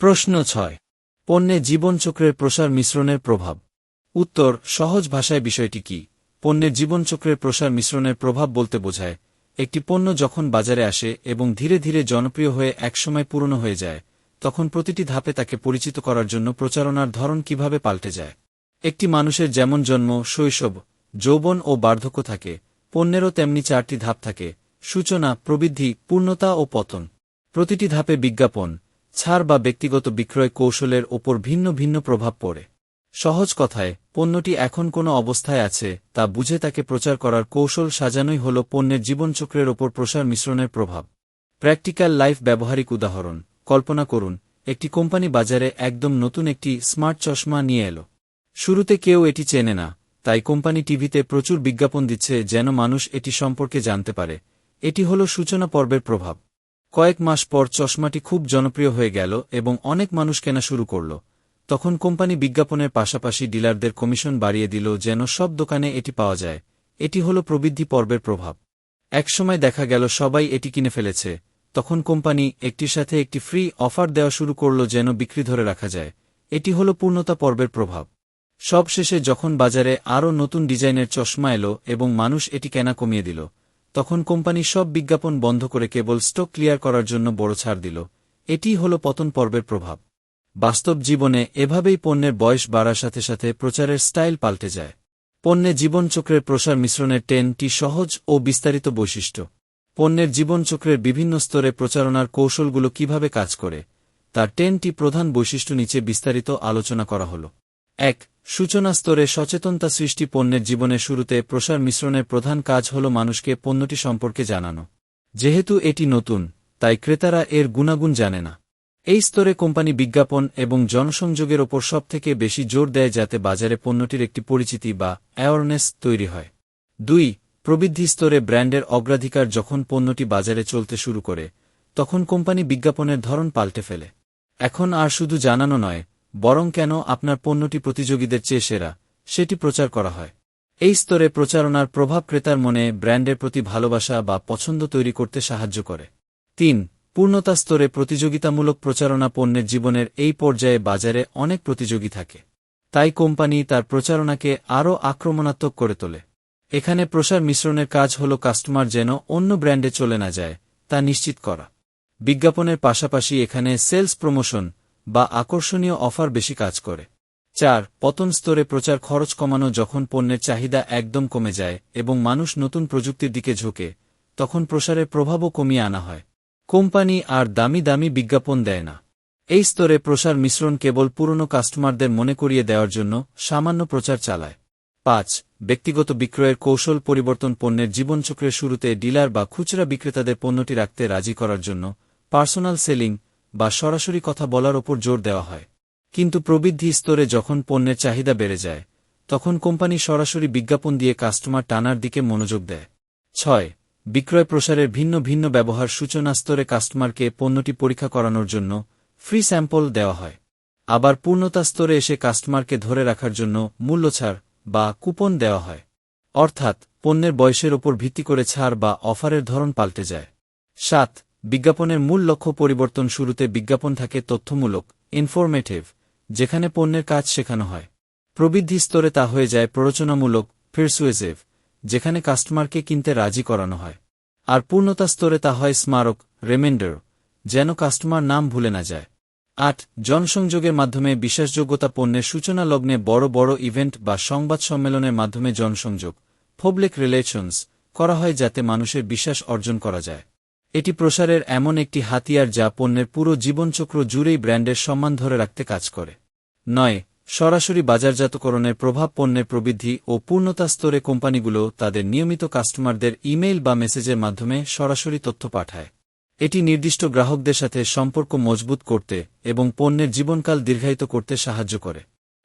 প্রশ্ন ৬। পণ্যে জীবনচক্রের প্রসার মিশ্রণের প্রভাব। উত্তর, সহজ ভাষায় বিষয়টি কি? পণ্যের জীবনচক্রের প্রসার মিশ্রণের প্রভাব বলতে বোঝায় একটি পণ্য যখন বাজারে আসে এবং ধীরে ধীরে জনপ্রিয় হয়ে একসময় পুরনো হয়ে যায়, তখন প্রতিটি ধাপে তাকে পরিচিত করার জন্য প্রচারণার ধরন কিভাবে পাল্টে যায়। একটি মানুষের যেমন জন্ম, শৈশব, যৌবন ও বার্ধক্য থাকে, পণ্যেরও তেমনি ৪টি ধাপ থাকে: সূচনা, প্রবৃদ্ধি, পূর্ণতা ও পতন। প্রতিটি ধাপে বিজ্ঞাপন, ছাড় বা ব্যক্তিগত বিক্রয় কৌশলের ওপর ভিন্ন ভিন্ন প্রভাব পড়ে। সহজ কথায়, পণ্যটি এখন কোনো অবস্থায় আছে তা বুঝে তাকে প্রচার করার কৌশল সাজানোই হল পণ্যের জীবনচক্রের ওপর প্রসার মিশ্রণের প্রভাব। প্র্যাকটিক্যাল লাইফ ব্যবহারিক উদাহরণ: কল্পনা করুন, একটি কোম্পানি বাজারে একদম নতুন একটি স্মার্ট চশমা নিয়ে এলো। শুরুতে কেউ এটি চেনে না, তাই কোম্পানি টিভিতে প্রচুর বিজ্ঞাপন দিচ্ছে যেন মানুষ এটি সম্পর্কে জানতে পারে। এটি হল সূচনা পর্বের প্রভাব। কয়েক মাস পর চশমাটি খুব জনপ্রিয় হয়ে গেল এবং অনেক মানুষ কেনা শুরু করল। তখন কোম্পানি বিজ্ঞাপনের পাশাপাশি ডিলারদের কমিশন বাড়িয়ে দিল যেন সব দোকানে এটি পাওয়া যায়। এটি হল প্রবৃদ্ধি পর্বের প্রভাব। একসময় দেখা গেল সবাই এটি কিনে ফেলেছে, তখন কোম্পানি একটির সাথে একটি ফ্রি অফার দেওয়া শুরু করল যেন বিক্রি ধরে রাখা যায়। এটি হল পূর্ণতা পর্বের প্রভাব। সবশেষে যখন বাজারে আরও নতুন ডিজাইনের চশমা এলো এবং মানুষ এটি কেনা কমিয়ে দিল, তখন কোম্পানি সব বিজ্ঞাপন বন্ধ করে কেবল স্টক ক্লিয়ার করার জন্য বড় ছাড় দিল। এটিই হল পতন পর্বের প্রভাব। বাস্তব জীবনে এভাবেই পণ্যের বয়স বাড়ার সাথে সাথে প্রচারের স্টাইল পাল্টে যায়। পণ্যে জীবনচক্রের প্রসার মিশ্রণের 10টি সহজ ও বিস্তারিত বৈশিষ্ট্য। পণ্যের জীবনচক্রের বিভিন্ন স্তরে প্রচারণার কৌশলগুলো কিভাবে কাজ করে, তার 10টি প্রধান বৈশিষ্ট্য নিচে বিস্তারিত আলোচনা করা হল। ১. সূচনা স্তরে সচেতনতা সৃষ্টি। পণ্যের জীবনের শুরুতে প্রসার মিশ্রণের প্রধান কাজ হল মানুষকে পণ্যটি সম্পর্কে জানানো। যেহেতু এটি নতুন, তাই ক্রেতারা এর গুণাগুণ জানে না। এই স্তরে কোম্পানি বিজ্ঞাপন এবং জনসংযোগের ওপর সবথেকে বেশি জোর দেয় যাতে বাজারে পণ্যটির একটি পরিচিতি বা অ্যাওয়ারনেস তৈরি হয়। ২. প্রবৃদ্ধি স্তরে ব্র্যান্ডের অগ্রাধিকার। যখন পণ্যটি বাজারে চলতে শুরু করে, তখন কোম্পানি বিজ্ঞাপনের ধরন পাল্টে ফেলে। এখন আর শুধু জানানো নয়, বরং কেন আপনার পণ্যটি প্রতিযোগীদের চেয়ে সেরা, সেটি প্রচার করা হয়। এই স্তরে প্রচারণার প্রভাব ক্রেতার মনে ব্র্যান্ডের প্রতি ভালোবাসা বা পছন্দ তৈরি করতে সাহায্য করে। ৩. পূর্ণতা স্তরে প্রতিযোগিতামূলক প্রচারণা। পণ্যের জীবনের এই পর্যায়ে বাজারে অনেক প্রতিযোগী থাকে, তাই কোম্পানি তার প্রচারণাকে আরও আক্রমণাত্মক করে তোলে। এখানে প্রসার মিশ্রণের কাজ হল কাস্টমার যেন অন্য ব্র্যান্ডে চলে না যায় তা নিশ্চিত করা। বিজ্ঞাপনের পাশাপাশি এখানে সেলস প্রমোশন বা আকর্ষণীয় অফার বেশি কাজ করে। ৪. পতন স্তরে প্রচার খরচ কমানো। যখন পণ্যের চাহিদা একদম কমে যায় এবং মানুষ নতুন প্রযুক্তির দিকে ঝোঁকে, তখন প্রসারের প্রভাবও কমিয়ে আনা হয়। কোম্পানি আর দামি দামি বিজ্ঞাপন দেয় না। এই স্তরে প্রসার মিশ্রণ কেবল পুরনো কাস্টমারদের মনে করিয়ে দেওয়ার জন্য সামান্য প্রচার চালায়। ৫. ব্যক্তিগত বিক্রয়ের কৌশল পরিবর্তন। পণ্যের জীবনচক্রের শুরুতে ডিলার বা খুচরা বিক্রেতাদের পণ্যটি রাখতে রাজি করার জন্য পার্সোনাল সেলিং বা সরাসরি কথা বলার ওপর জোর দেওয়া হয়। কিন্তু প্রবৃদ্ধি স্তরে যখন পণ্যের চাহিদা বেড়ে যায়, তখন কোম্পানি সরাসরি বিজ্ঞাপন দিয়ে কাস্টমার টানার দিকে মনোযোগ দেয়। ৬. বিক্রয় প্রসারের ভিন্ন ভিন্ন ব্যবহার। সূচনা স্তরে কাস্টমারকে পণ্যটি পরীক্ষা করানোর জন্য ফ্রি স্যাম্পল দেওয়া হয়। আবার পূর্ণতা স্তরে এসে কাস্টমারকে ধরে রাখার জন্য মূল্যছাড় বা কুপন দেওয়া হয়। অর্থাৎ পণ্যের বয়সের ওপর ভিত্তি করে ছাড় বা অফারের ধরন পাল্টে যায়। ৭. বিজ্ঞাপনের মূল লক্ষ্য পরিবর্তন। শুরুতে বিজ্ঞাপন থাকে তথ্যমূলক, ইনফরমেটিভ, যেখানে পণ্যের কাজ শেখানো হয়। প্রবৃদ্ধি স্তরে তা হয়ে যায় প্ররোচনামূলক, পারসুয়েসিভ, যেখানে কাস্টমারকে কিনতে রাজি করানো হয়। আর পূর্ণতা স্তরে তা হয় স্মারক, রিমাইন্ডার, যেন কাস্টমার নাম ভুলে না যায়। ৮. জনসংযোগের মাধ্যমে বিশ্বাসযোগ্যতা। পণ্যের সূচনা লগ্নে বড় বড় ইভেন্ট বা সংবাদ সম্মেলনের মাধ্যমে জনসংযোগ, পাবলিক রিলেশনস, করা হয় যাতে মানুষের বিশ্বাস অর্জন করা যায়। এটি প্রসারের এমন একটি হাতিয়ার যা পণ্যের পুরো জীবনচক্র জুড়েই ব্র্যান্ডের সম্মান ধরে রাখতে কাজ করে। ৯. সরাসরি বাজারজাতকরণের প্রভাব। পণ্যের প্রবৃদ্ধি ও পূর্ণতা স্তরে কোম্পানিগুলো তাদের নিয়মিত কাস্টমারদের ইমেইল বা মেসেজের মাধ্যমে সরাসরি তথ্য পাঠায়। এটি নির্দিষ্ট গ্রাহকদের সাথে সম্পর্ক মজবুত করতে এবং পণ্যের জীবনকাল দীর্ঘায়িত করতে সাহায্য করে।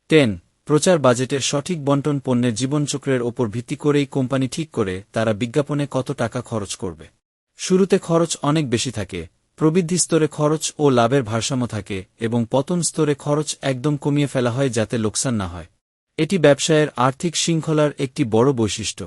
১০. প্রচার বাজেটের সঠিক বণ্টন। পণ্যের জীবনচক্রের ওপর ভিত্তি করেই কোম্পানি ঠিক করে তারা বিজ্ঞাপনে কত টাকা খরচ করবে। শুরুতে খরচ অনেক বেশি থাকে, প্রবৃদ্ধি স্তরে খরচ ও লাভের ভারসাম্য থাকে এবং পতন স্তরে খরচ একদম কমিয়ে ফেলা হয় যাতে লোকসান না হয়। এটি ব্যবসায়ের আর্থিক শৃঙ্খলার একটি বড় বৈশিষ্ট্য।